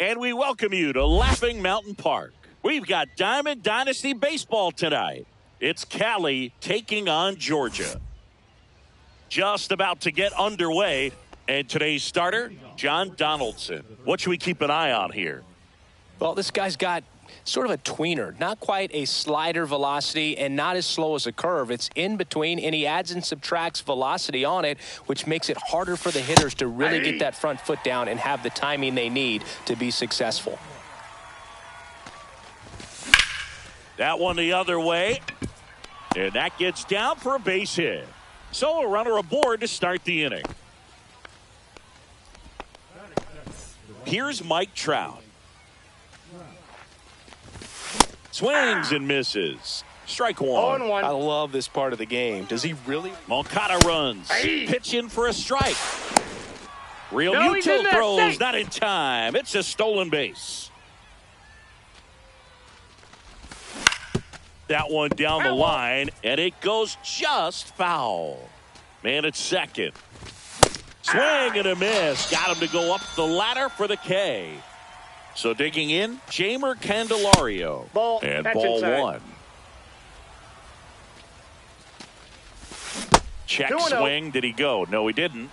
And we welcome you to Laughing Mountain Park. We've got Diamond Dynasty Baseball tonight. It's Cali taking on Georgia. Just about to get underway. And today's starter, John Donaldson. What should we keep an eye on here? Well, this guy's got sort of a tweener, not quite a slider velocity and not as slow as a curve. It's in between, and he adds and subtracts velocity on it, which makes it harder for the hitters to really get that front foot down and have the timing they need to be successful. That one the other way, and that gets down for a base hit. So a runner aboard to start the inning. Here's Mike Trout. Swings and misses. Strike one. I love this part of the game. Does he really? Moncada runs. Pitch in for a strike. Real Muto throws, not in time. It's a stolen base. That one down the line, and it goes just foul. Man at second. Swing and a miss. Got him to go up the ladder for the K. So digging in, Jeimer Candelario. And ball inside. One. Check swing. Did he go? No, he didn't.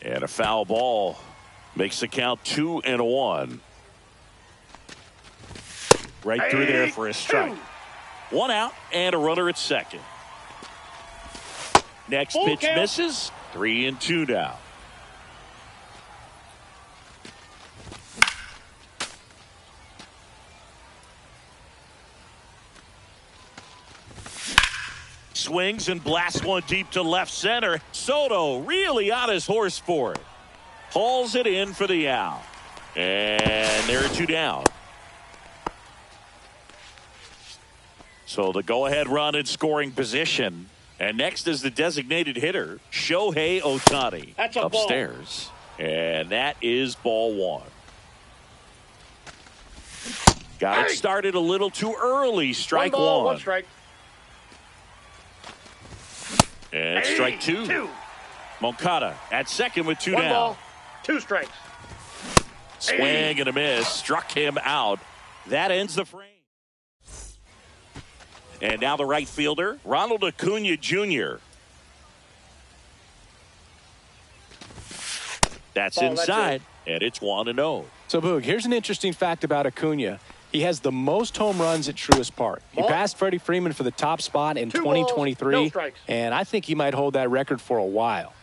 And a foul ball makes the count 2-1. Right through there for a strike. One out and a runner at second. Next pitch misses. 3-2 now. Swings and blasts one deep to left center. Soto really on his horse for it. Hauls it in for the out. And there are two down. So the go-ahead run in scoring position. And next is the designated hitter, Shohei Ohtani. That's a upstairs. Ball. And that is ball one. Got it started a little too early. Strike one. Ball, one. One strike. And strike two. Moncada at second with two down. Ball, two strikes. Swing and a miss. Struck him out. That ends the frame. And now the right fielder, Ronald Acuna Jr. That's inside, and it's 1-0. So, Boog, here's an interesting fact about Acuna. He has the most home runs at Truist Park. He passed Freddie Freeman for the top spot in 2023, no strikes. And I think he might hold that record for a while.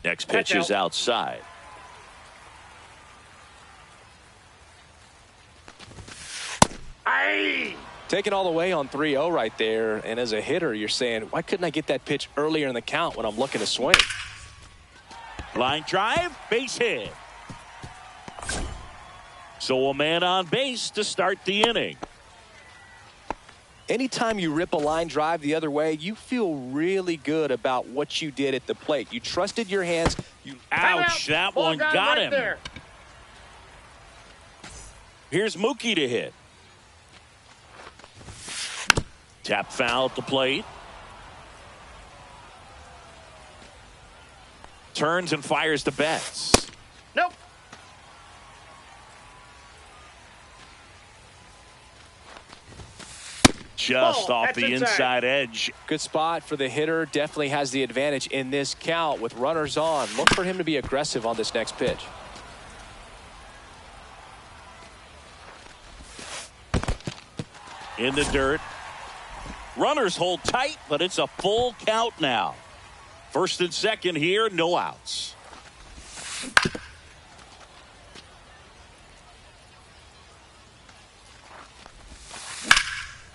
Next pitch is outside. Taking all the way on 3-0 right there, and as a hitter, you're saying, why couldn't I get that pitch earlier in the count when I'm looking to swing? Line drive, base hit. So a man on base to start the inning. Anytime you rip a line drive the other way, you feel really good about what you did at the plate. You trusted your hands. Ouch, that one got him. There. Here's Mookie to hit. Tap foul at the plate. Turns and fires to Betts. Nope. Just off the inside edge. Good spot for the hitter. Definitely has the advantage in this count with runners on. Look for him to be aggressive on this next pitch. In the dirt. Runners hold tight, but it's a full count now. First and second here, no outs.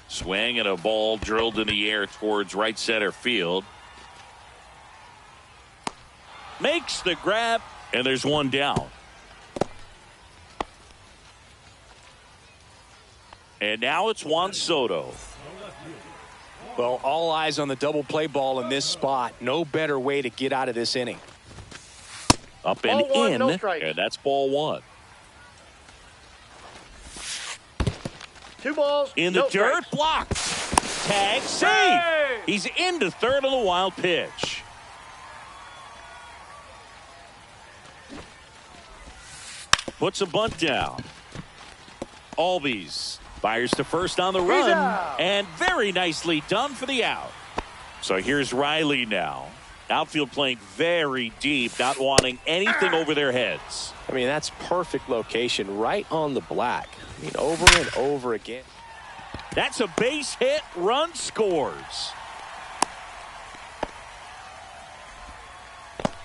Swing and a ball drilled in the air towards right center field. Makes the grab, and there's one down. And now it's Juan Soto. Well, all eyes on the double play ball in this spot. No better way to get out of this inning. Up and in, and that's ball one. Two balls. In the dirt, blocked. Tag, save. He's into third on the wild pitch. puts a bunt down. Albies fires to first on the run, and very nicely done for the out. So here's Riley now. Outfield playing very deep, not wanting anything over their heads. I mean, that's perfect location, right on the black. I mean, over and over again. That's a base hit. Run scores.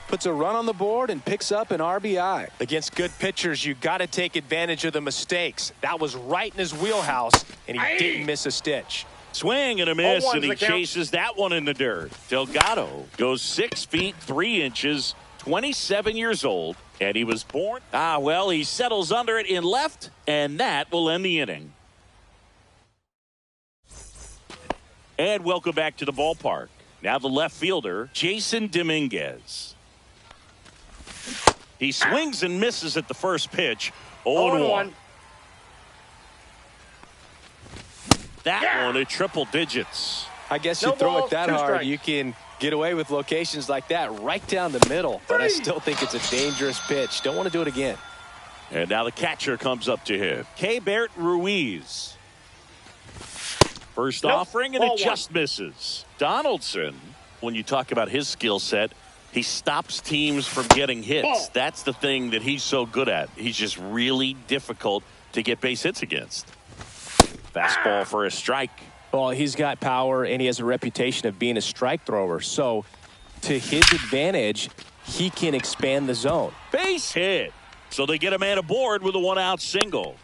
Puts a run on the board and picks up an RBI. Against good pitchers, you got to take advantage of the mistakes. That was right in his wheelhouse, and he didn't miss a stitch. Swing and a miss, and he the count. chases that one in the dirt. Delgado goes 6 feet 3 inches, 27 years old, and he was born. Well, he settles under it in left, and that will end the inning. And welcome back to the ballpark. Now the left fielder, Jason Dominguez. He swings and misses at the first pitch. 0-1. That one at triple digits. I guess you No throw balls, it that 2 hard, strikes. you can get away with locations like that right down the middle. But I still think it's a dangerous pitch. Don't want to do it again. And now the catcher comes up to him. Keibert Ruiz. First offering, and it just misses. Donaldson, when you talk about his skill set, he stops teams from getting hits. That's the thing that he's so good at. He's just really difficult to get base hits against. Fastball for a strike. Well, he's got power, and he has a reputation of being a strike thrower. So, to his advantage, he can expand the zone. Base hit. So they get a man aboard with a 1-out single.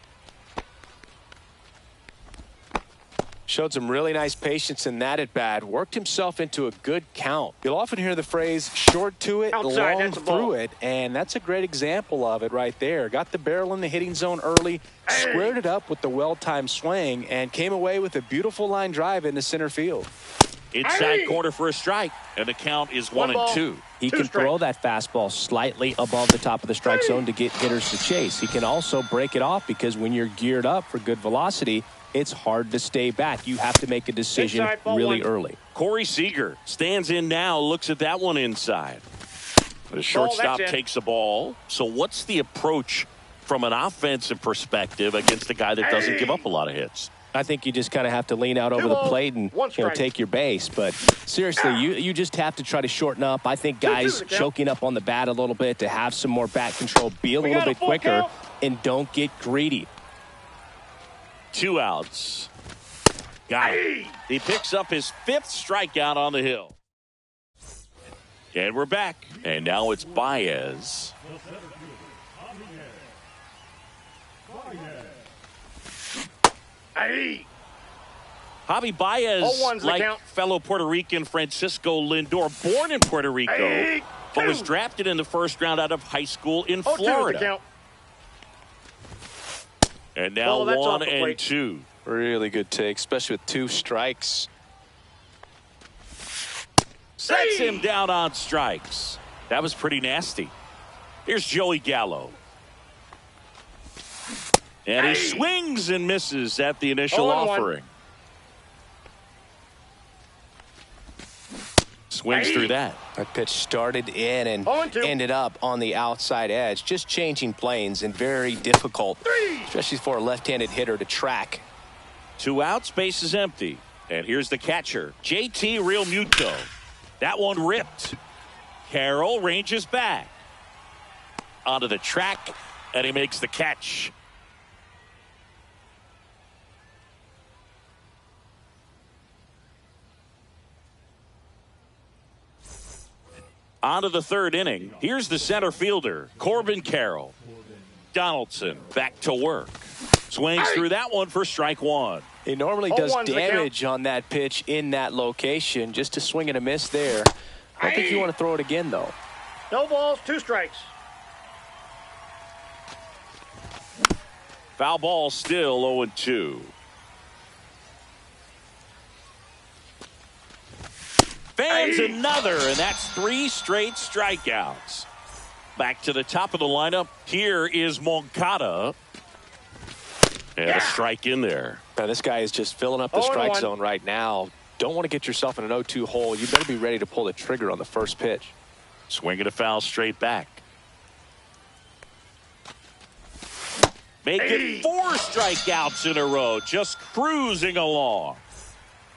Showed some really nice patience in that at bat. Worked himself into a good count. You'll often hear the phrase short to it, Outside, long that's a ball. through it. And that's a great example of it right there. Got the barrel in the hitting zone early, squared it up with the well-timed swing, and came away with a beautiful line drive into center field. Inside corner for a strike. And the count is 1-2. He 2 can strikes. throw that fastball slightly above the top of the strike zone to get hitters to chase. He can also break it off because when you're geared up for good velocity, it's hard to stay back. You have to make a decision Inside, ball really 1. early. Corey Seager stands in now, looks at that one inside. The shortstop that's in. takes the ball. So what's the approach from an offensive perspective against a guy that doesn't give up a lot of hits? I think you just kind of have to lean out over 2 the balls, plate and 1 strike. take your base. But seriously, you just have to try to shorten up. I think 2-2 guys the count. choking up on the bat a little bit to have some more bat control, be a We little got a bit full quicker, count. and don't get greedy. 2 outs. Got it. He picks up his 5th strikeout on the hill. And we're back. And now it's Baez. Javi Baez, 0-1's the like count. fellow Puerto Rican Francisco Lindor, born in Puerto Rico, but was 2. drafted in the first round out of high school in 0-2 is the Florida. count. And now That's off 1 the and plate. 2. Really good take, especially with 2 strikes. Sets him down on strikes. That was pretty nasty. Here's Joey Gallo. And he swings and misses at the initial 0-1. offering. Swings through that. That pitch started in and 0-2. ended up on the outside edge. Just changing planes and very difficult, especially for a left-handed hitter to track. 2 outs, base is empty. And here's the catcher, JT Realmuto. That one ripped. Carroll ranges back. Onto the track, and he makes the catch. On to the 3rd inning. Here's the center fielder, Corbin Carroll. Donaldson back to work. Swings through that one for strike 1. He normally does 0-1's the count. damage on that pitch in that location. Just a swing and a miss there. I don't think you want to throw it again, though. No balls, 2 strikes. Foul ball still 0-2. Fans another, and that's 3 straight strikeouts. Back to the top of the lineup. Here is Moncada. And a strike in there. Now, this guy is just filling up the 0-1. strike zone right now. Don't want to get yourself in an 0-2 hole. You better be ready to pull the trigger on the first pitch. Swinging a foul straight back. Make it 4 strikeouts in a row, just cruising along.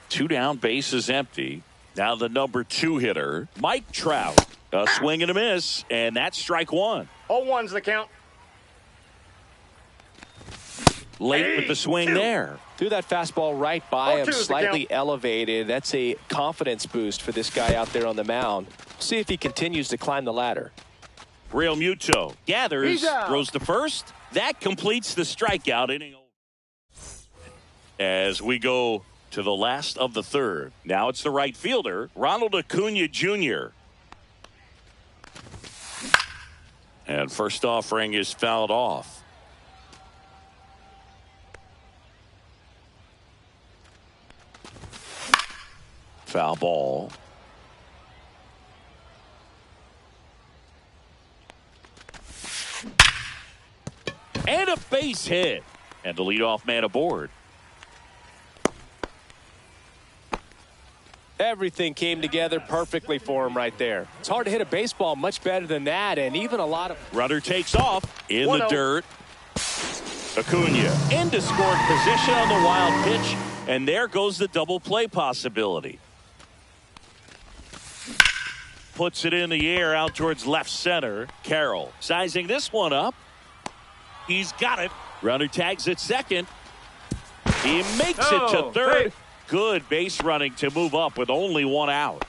2 down, bases empty. Now the number 2 hitter, Mike Trout. A swing and a miss, and that's strike 1. 0-1's the count. Late with the swing there. Threw that fastball right by him, slightly elevated. That's a confidence boost for this guy out there on the mound. See if he continues to climb the ladder. Real Muto gathers, throws to first. That completes the strikeout inning. As we go to the last of the third. Now it's the right fielder, Ronald Acuna Jr. And first offering is fouled off. Foul ball. And a base hit. And the leadoff man aboard. Everything came together perfectly for him right there. It's hard to hit a baseball much better than that, and even a lot of... Runner takes off in the dirt. Acuna into scoring position on the wild pitch. And there goes the double play possibility. Puts it in the air out towards left center. Carroll sizing this one up. He's got it. Runner tags at second. He makes it to third. Hey. Good base running to move up with only 1 out.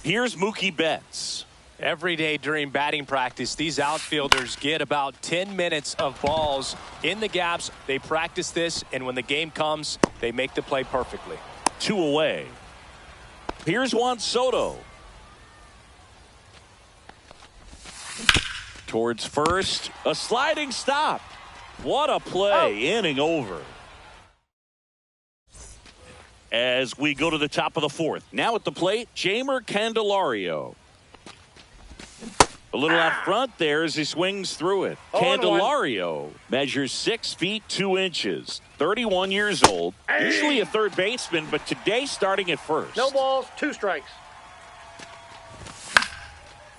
Here's Mookie Betts. Every day during batting practice, these outfielders get about 10 minutes of balls in the gaps. They practice this, and when the game comes, they make the play perfectly. 2 away. Here's Juan Soto. Towards first, a sliding stop. What a play, inning over. As we go to the top of the 4th. Now at the plate, Jeimer Candelario. A little out front there as he swings through it. Candelario measures 6 feet 2 inches. 31 years old. Usually a third baseman, but today starting at first. No balls, 2 strikes.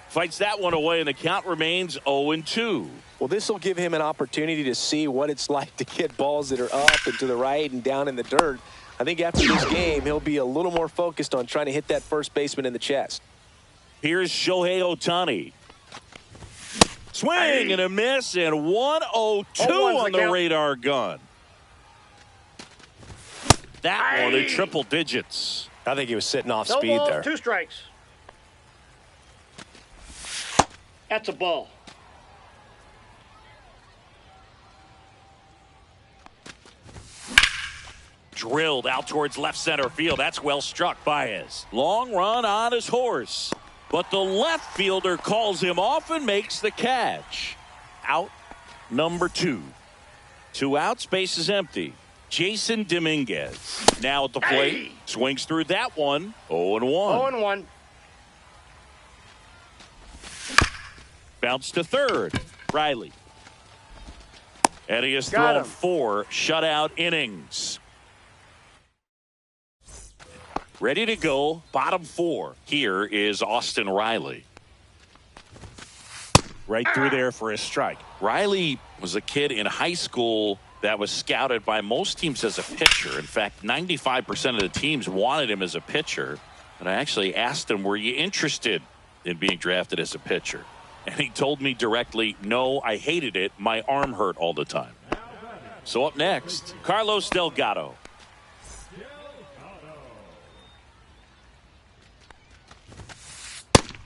Fights that one away, and the count remains 0-2. Well, this will give him an opportunity to see what it's like to get balls that are up and to the right and down in the dirt. I think after this game, he'll be a little more focused on trying to hit that first baseman in the chest. Here's Shohei Ohtani. Swing and a miss, and 102 on the radar gun. That one in triple digits. I think he was sitting off No speed balls, there. 2 strikes. That's a ball. Drilled out towards left center field. That's well struck. Baez. Long run on his horse. But the left fielder calls him off and makes the catch. Out number 2. 2 outs, base is empty. Jason Dominguez now at the plate. Swings through that one. 0-1. 0-1. Bounce to third. Riley. And he has thrown 4 shutout innings. Ready to go. Bottom 4. Here is Austin Riley. Right through there for a strike. Riley was a kid in high school that was scouted by most teams as a pitcher. In fact, 95% of the teams wanted him as a pitcher. And I actually asked him, were you interested in being drafted as a pitcher? And he told me directly, no, I hated it. My arm hurt all the time. So up next, Carlos Delgado.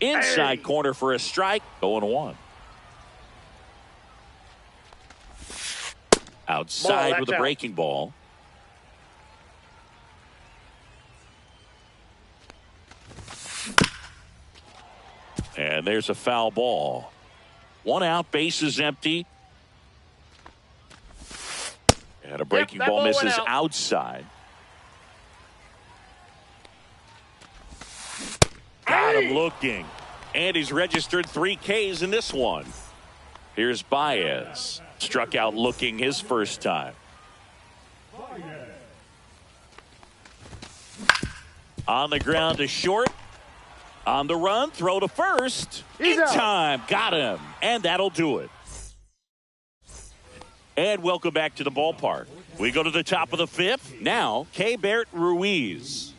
Inside corner for a strike. 0-1. Outside with a breaking ball. And there's a foul ball. 1 out, bases empty. And a breaking ball misses outside. Got him looking. And he's registered 3 Ks in this one. Here's Baez. Struck out looking his first time. On the ground to short. On the run, throw to first. In time. Got him. And that'll do it. And welcome back to the ballpark. We go to the top of the fifth. Now, Keibert Ruiz.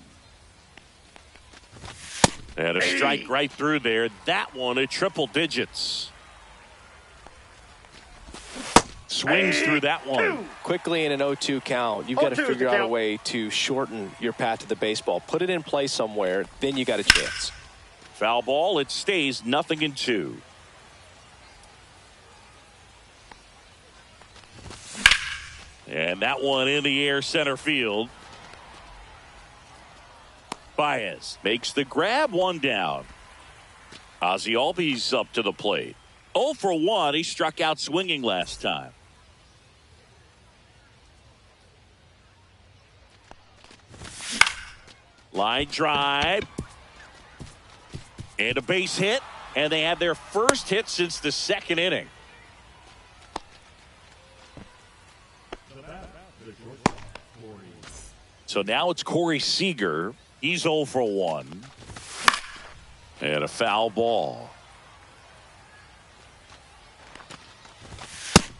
And a strike right through there. That one at triple digits. Swings through that one. Quickly in an 0-2 count, you've got to figure out a way to shorten your path to the baseball. Put it in play somewhere, then you got a chance. Foul ball. It stays 0-2. And that one in the air center field. Baez makes the grab, one down. Ozzie Albies up to the plate. 0 for 1. He struck out swinging last time. Line drive. And a base hit. And they have their first hit since the second inning. So now it's Corey Seager. He's 0 for 1. And a foul ball.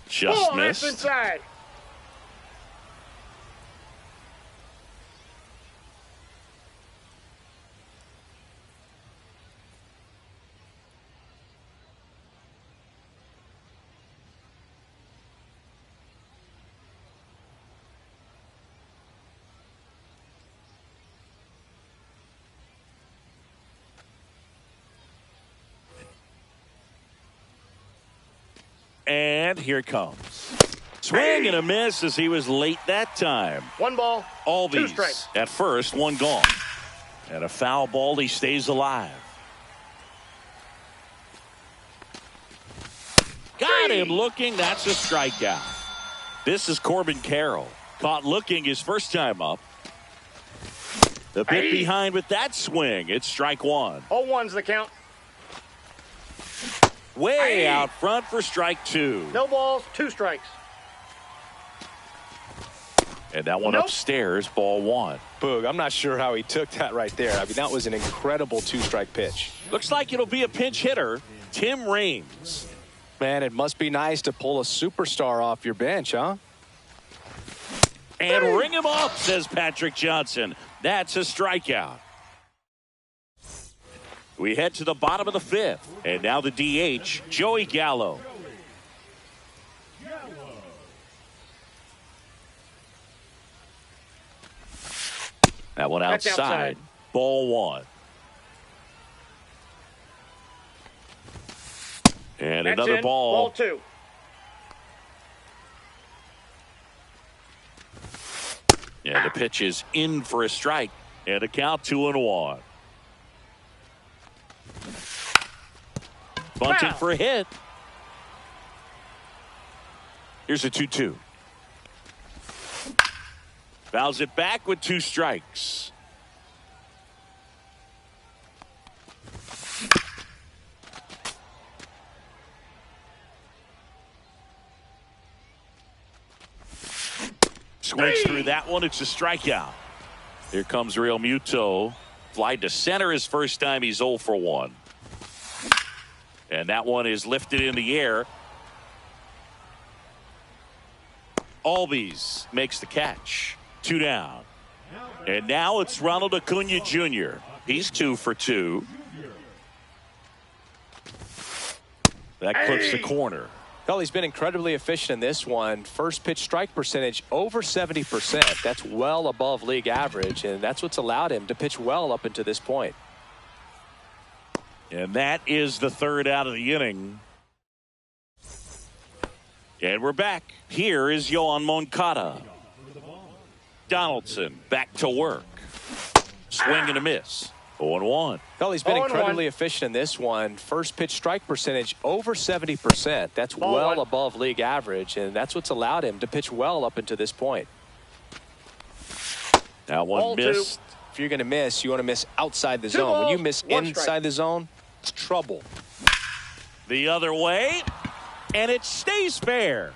Just missed. Inside. And here it comes. Swing and a miss as he was late that time. 1 ball, 2 Albies strikes. at first, 1 gone. And a foul ball. He stays alive. Got him looking. That's a strikeout. This is Corbin Carroll. Caught looking his first time up. The bit behind with that swing. It's strike 1. 0-1's the count. Way out front for strike 2. No balls, 2 strikes. And that one upstairs, ball 1. Boog, I'm not sure how he took that right there. I mean, that was an incredible 2-strike pitch. Looks like it'll be a pinch hitter, Tim Raines. Man, it must be nice to pull a superstar off your bench, huh? And ring him up, says Patrick Johnson. That's a strikeout. We head to the bottom of the 5th. And now the DH, Joey Gallo. That one outside. Ball 1. And That's another in. ball. Ball 2. And the pitch is in for a strike. And a count 2-1. Bunting for a hit. Here's a 2-2. Fouls it back with 2 strikes. Swings through that one. It's a strikeout. Here comes Real Muto. Fly to center his first time. He's 0 for 1. And that one is lifted in the air. Albies makes the catch. 2 down. And now it's Ronald Acuna Jr. He's 2 for 2. That clips the corner. Well, he's been incredibly efficient in this one. First pitch strike percentage over 70%. That's well above league average, and that's what's allowed him to pitch well up until this point. And that is the 3rd out of the inning. And we're back. Here is Yoan Moncada. Donaldson back to work. Swing and a miss. 0-1. Well, he's been incredibly efficient in this one. First pitch strike percentage over 70%. That's well above league average, and that's what's allowed him to pitch well up until this point. That one missed. If you're going to miss, you want to miss outside the zone. When you miss inside the zone, it's trouble. The other way, and it stays fair.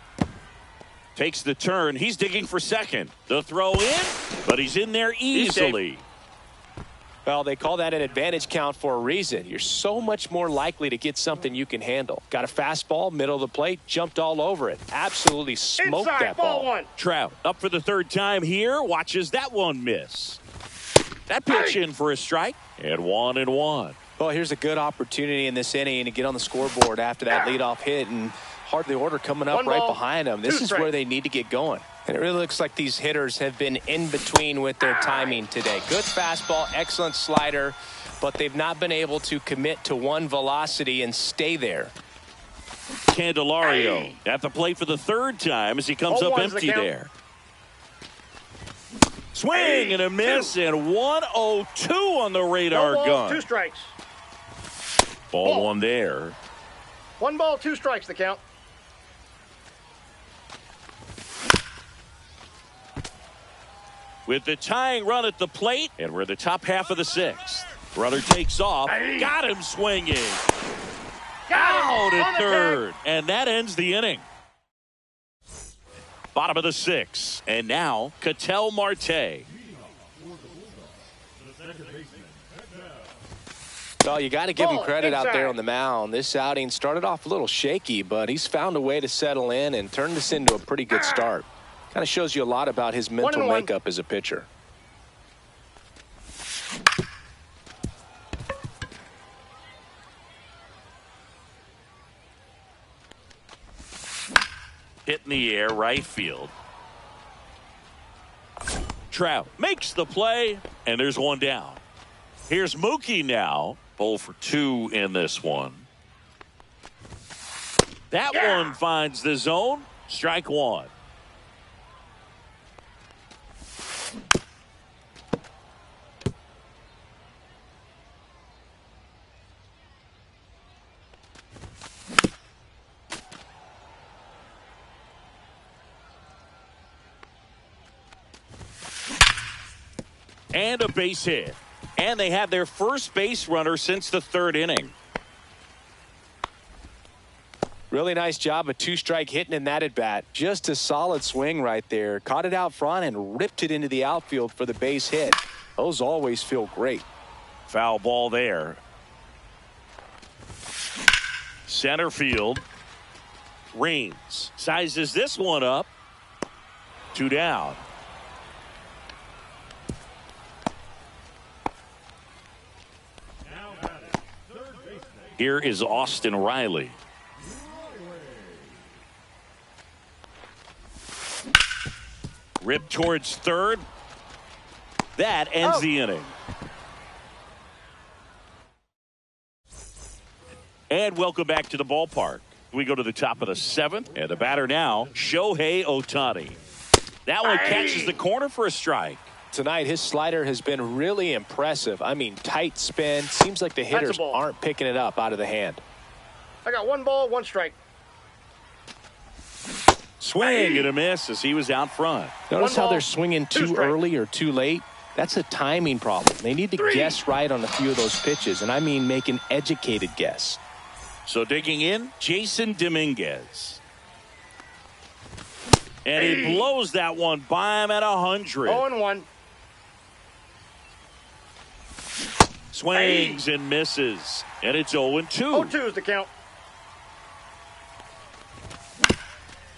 Takes the turn. He's digging for second. The throw in, but he's in there easily. Well, they call that an advantage count for a reason. You're so much more likely to get something you can handle. Got a fastball, middle of the plate, jumped all over it. Absolutely smoked inside, that ball. One. Trout up for the third time here. Watches that one miss. That pitch in for a strike. And 1-1. Well, here's a good opportunity in this inning to get on the scoreboard after that leadoff hit, and hard the order coming up right behind them. This is where they need to get going. And it really looks like these hitters have been in between with their timing today. Good fastball, excellent slider, but they've not been able to commit to one velocity and stay there. Candelario at the plate for the third time as he comes up empty there. Swing and a miss, and 1-0-2 on the radar gun. 2 strikes. Ball one there. 1 ball, 2 strikes the count. With the tying run at the plate, and we're the top half of the 6th. Runner takes off. Got him swinging. Out at third. And that ends the inning. Bottom of the 6th. And now, Ketel Marte. Well, you got to give him credit out there on the mound. This outing started off a little shaky, but he's found a way to settle in and turn this into a pretty good start. Kind of shows you a lot about his mental makeup as a pitcher. Hit in the air, right field. Trout makes the play, and there's one down. Here's Mookie now. 0 for 2 in this one. That one finds the zone. Strike one. And a base hit. And they have their first base runner since the 3rd inning. Really nice job of 2-strike hitting in that at bat. Just a solid swing right there. Caught it out front and ripped it into the outfield for the base hit. Those always feel great. Foul ball there. Center field. Raines sizes this one up. 2 down. Here is Austin Riley. Ripped towards third. That ends the inning. And welcome back to the ballpark. We go to the top of the 7th, and the batter now, Shohei Ohtani. That one catches the corner for a strike. Tonight, his slider has been really impressive. I mean, tight spin. Seems like the hitters aren't picking it up out of the hand. I got 1 ball, 1 strike. Swing and a miss as he was out front. Notice how they're swinging too early or too late. That's a timing problem. They need to guess right on a few of those pitches, and I mean make an educated guess. So digging in, Jason Dominguez. And he blows that one by him at 100. 0-1. Swings and misses. And it's 0-2. 0-2 is the count.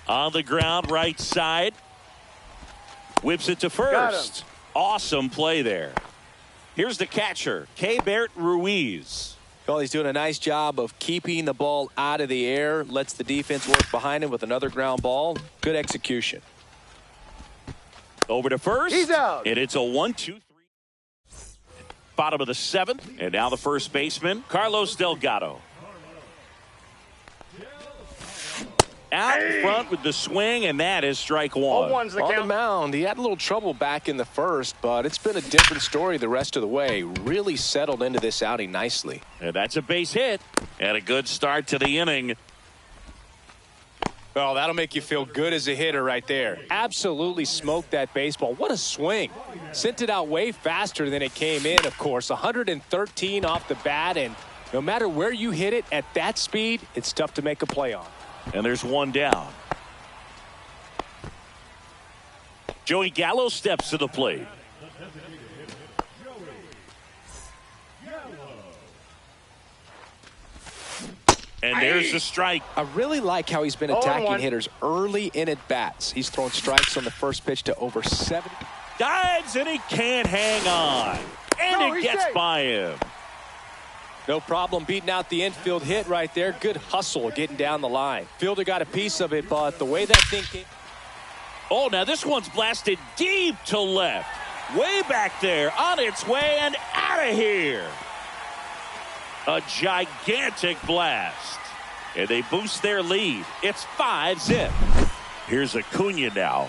On the ground, right side. Whips it to first. Awesome play there. Here's the catcher, Keibert Ruiz. Well, he's doing a nice job of keeping the ball out of the air. Lets the defense work behind him with another ground ball. Good execution. Over to first. He's out. And it's a 1-2-3. Bottom of the 7th. And now the first baseman, Carlos Delgado. Out in front with the swing, and that is strike one. 0-1's the On count. the mound, he had a little trouble back in the first, but it's been a different story the rest of the way. Really settled into this outing nicely. And that's a base hit. And a good start to the inning. Well, that'll make you feel good as a hitter right there. Absolutely smoked that baseball. What a swing. Sent it out way faster than it came in, of course. 113 off the bat, and no matter where you hit it at that speed, it's tough to make a play on. And there's one down. Joey Gallo steps to the plate. And there's the strike. I really like how he's been attacking hitters early in at bats. He's thrown strikes on the first pitch to over 70. Dives and he can't hang on. And it gets by him. No problem beating out the infield hit right there. Good hustle getting down the line. Fielder got a piece of it, but the way that thing came. Oh, now this one's blasted deep to left. Way back there, on its way and out of here. A gigantic blast. And they boost their lead. It's 5-zip. Here's Acuna now.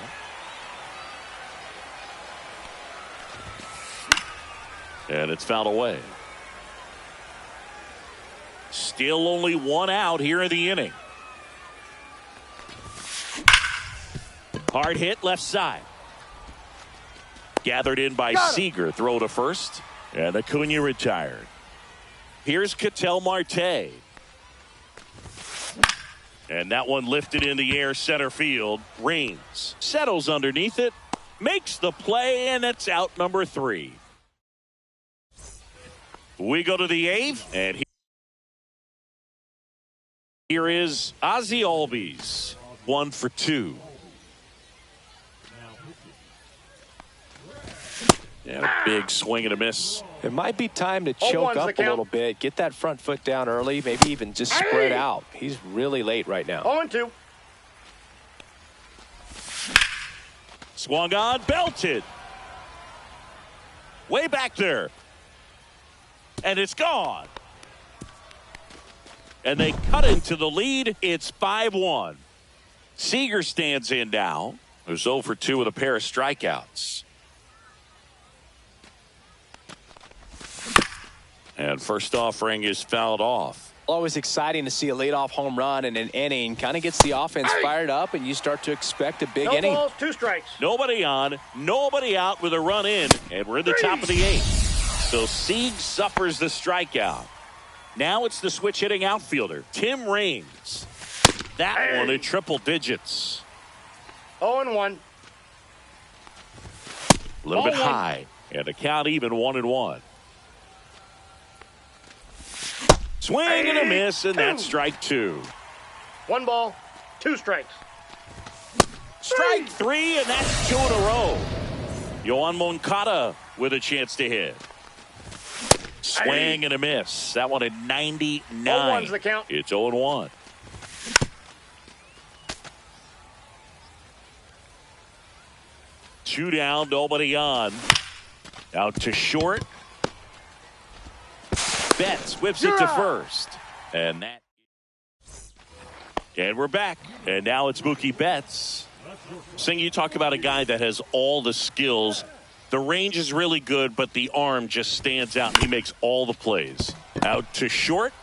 And it's fouled away. Still only one out here in the inning. Hard hit left side. Gathered in by Seager. Throw to first. And Acuna retired. Here's Ketel Marte. And that one lifted in the air center field. Rains. Settles underneath it. Makes the play, and it's out number 3. We go to the 8th, and here is Ozzie Albies. 1 for 2. And a big swing and a miss. It might be time to choke up a little bit. Get that front foot down early. Maybe even just spread out. He's really late right now. 0-2. Swung on, belted. Way back there. And it's gone. And they cut into the lead. It's 5-1. Seager stands in now. Who's 0 for 2 with a pair of strikeouts. And first offering is fouled off. Always exciting to see a leadoff home run in an inning. Kind of gets the offense fired up, and you start to expect a big inning. No balls, 2 strikes. Nobody on, nobody out with a run in, and we're in the top of the 8th. So Sieg suffers the strikeout. Now it's the switch hitting outfielder, Tim Raines. That one in triple digits. 0-1. A little bit high, and the count even 1-1. Swing and a miss, and that's strike 2. 1 ball, 2 strikes. Strike 3, and that's 2 in a row. Yoan Moncada with a chance to hit. Swing and a miss. That one at 99. 0-1's the count. It's 0-1. Two down, nobody on. Out to short. Betts whips it to first. And we're back. And now it's Mookie Betts. Sing, you talk about a guy that has all the skills. The range is really good, but the arm just stands out. He makes all the plays. Out to short.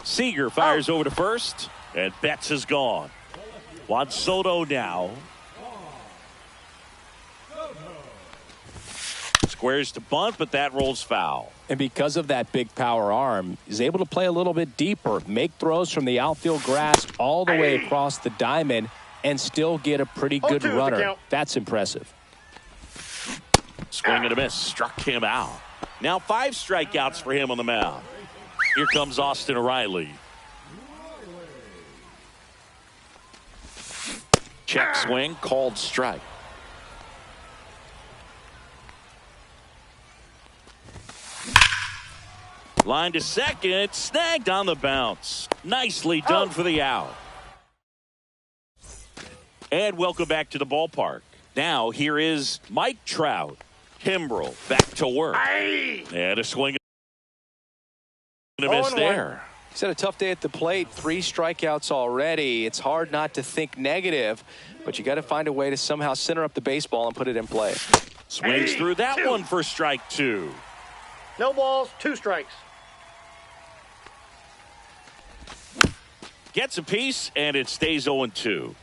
Seager fires over to first. And Betts is gone. Juan Soto now. Squares to bunt, but that rolls foul. And because of that big power arm, he's able to play a little bit deeper, make throws from the outfield grass all the way across the diamond, and still get a pretty good runner. That's impressive. Swing and a miss. Struck him out. Now 5 strikeouts for him on the mound. Here comes Austin Riley. Check swing, called strike. Line to second, snagged on the bounce. Nicely done for the out. And welcome back to the ballpark. Now here is Mike Trout. Kimbrel back to work. And a swing and a miss there. He's had a tough day at the plate. 3 strikeouts already. It's hard not to think negative, but you got to find a way to somehow center up the baseball and put it in play. Swings through that one for strike 2. No balls, 2 strikes. Gets a piece, and it stays 0-2.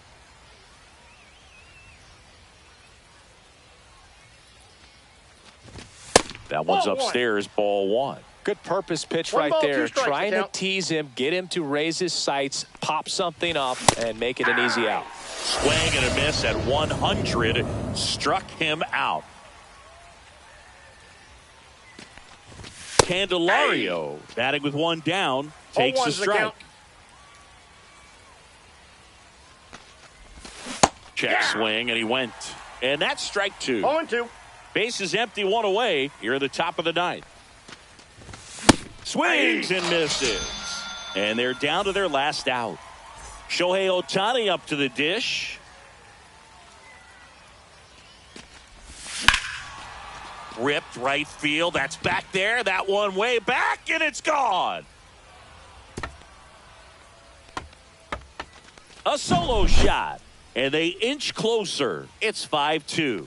That one's upstairs, ball 1. Good purpose pitch right there. Trying to tease him, get him to raise his sights, pop something up, and make it an easy out. Swing and a miss at 100. Struck him out. Candelario batting with 1 down. Takes a strike. Check swing, and he went. And that's strike 2. 0-2. Base is empty, 1 away. Here at the top of the 9th. Swings and misses. And they're down to their last out. Shohei Ohtani up to the dish. Ripped right field. That's back there. That one way back, and it's gone. A solo shot. And they inch closer. It's 5-2.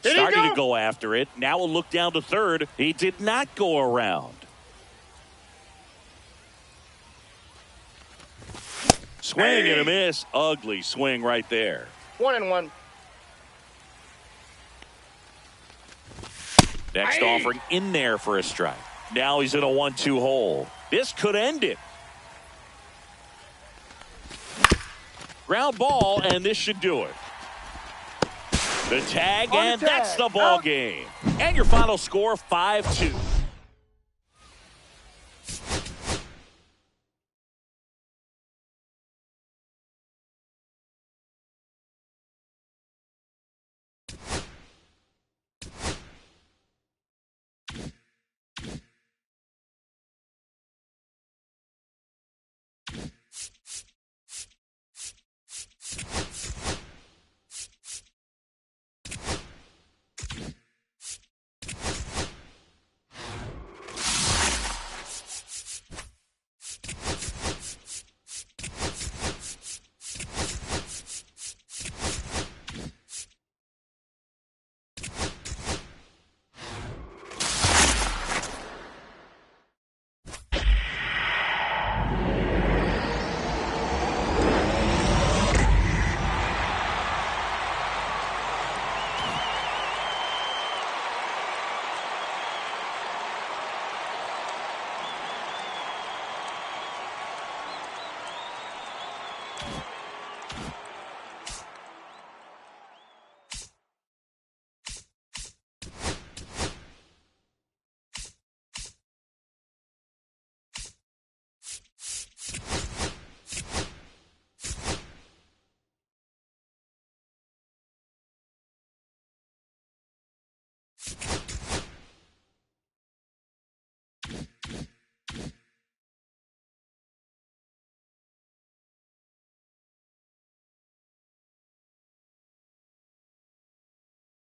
Starting to go after it. Now a look down to third. He did not go around. Swing and a miss. Ugly swing right there. 1-1. Next offering in there for a strike. Now he's in a 1-2 hole. This could end it. Ground ball, and this should do it. The tag, and that's the ball game. And your final score, 5-2.